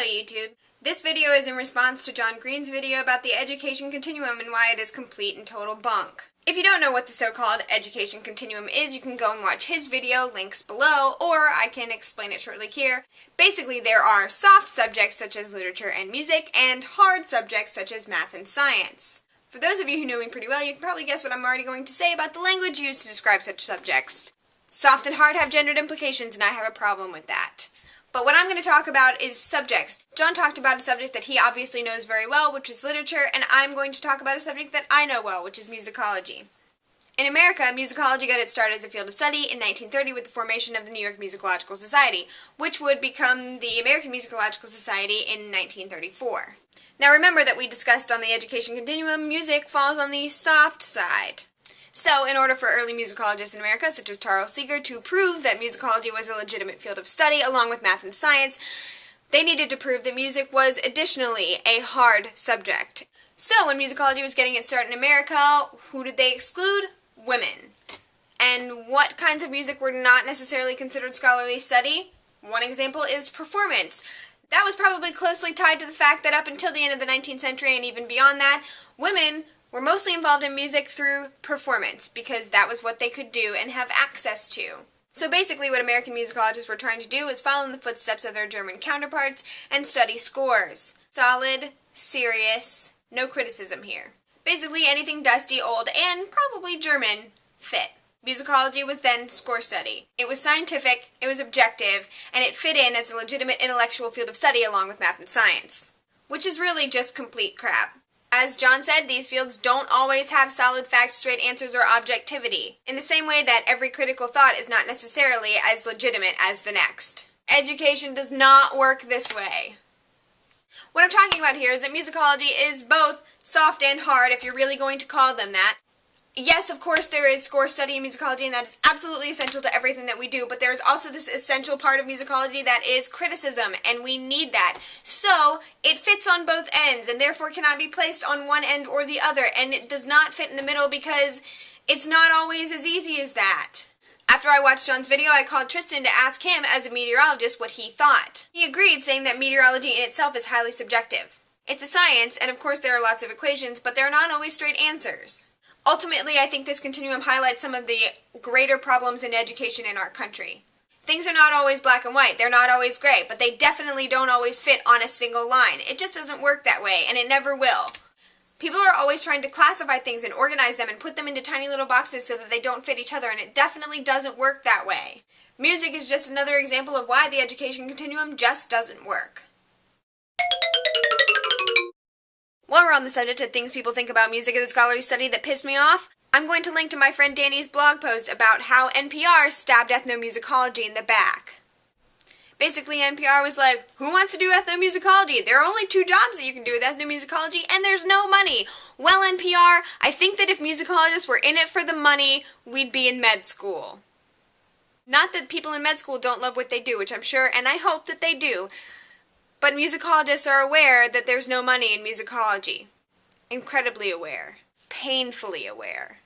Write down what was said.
YouTube. This video is in response to John Green's video about the education continuum and why it is complete and total bunk. If you don't know what the so-called education continuum is, you can go and watch his video, links below, or I can explain it shortly here. Basically, there are soft subjects such as literature and music, and hard subjects such as math and science. For those of you who know me pretty well, you can probably guess what I'm already going to say about the language used to describe such subjects. Soft and hard have gendered implications, and I have a problem with that. But what I'm going to talk about is subjects. John talked about a subject that he obviously knows very well, which is literature, and I'm going to talk about a subject that I know well, which is musicology. In America, musicology got its start as a field of study in 1930 with the formation of the New York Musicological Society, which would become the American Musicological Society in 1934. Now remember that we discussed on the education continuum, music falls on the soft side. So, in order for early musicologists in America, such as Charles Seeger, to prove that musicology was a legitimate field of study, along with math and science, they needed to prove that music was additionally a hard subject. So, when musicology was getting its start in America, who did they exclude? Women. And what kinds of music were not necessarily considered scholarly study? One example is performance. That was probably closely tied to the fact that up until the end of the 19th century and even beyond that, women were mostly involved in music through performance, because that was what they could do and have access to. So basically what American musicologists were trying to do was follow in the footsteps of their German counterparts and study scores. Solid, serious, no criticism here. Basically anything dusty, old, and probably German fit. Musicology was then score study. It was scientific, it was objective, and it fit in as a legitimate intellectual field of study along with math and science. Which is really just complete crap. As John said, these fields don't always have solid facts, straight answers, or objectivity, in the same way that every critical thought is not necessarily as legitimate as the next. Education does not work this way. What I'm talking about here is that musicology is both soft and hard, if you're really going to call them that. Yes, of course, there is score study in musicology, and that is absolutely essential to everything that we do, but there is also this essential part of musicology that is criticism, and we need that. So, it fits on both ends, and therefore cannot be placed on one end or the other, and it does not fit in the middle because it's not always as easy as that. After I watched John's video, I called Tristan to ask him, as a meteorologist, what he thought. He agreed, saying that meteorology in itself is highly subjective. It's a science, and of course there are lots of equations, but there are not always straight answers. Ultimately, I think this continuum highlights some of the greater problems in education in our country. Things are not always black and white, they're not always gray, but they definitely don't always fit on a single line. It just doesn't work that way, and it never will. People are always trying to classify things and organize them and put them into tiny little boxes so that they don't fit each other, and it definitely doesn't work that way. Music is just another example of why the education continuum just doesn't work. While we're on the subject of things people think about music as a scholarly study that piss me off, I'm going to link to my friend Danny's blog post about how NPR stabbed ethnomusicology in the back. Basically, NPR was like, who wants to do ethnomusicology? There are only 2 jobs that you can do with ethnomusicology, and there's no money. Well, NPR, I think that if musicologists were in it for the money, we'd be in med school. Not that people in med school don't love what they do, which I'm sure, and I hope that they do, but musicologists are aware that there's no money in musicology. Incredibly aware. Painfully aware.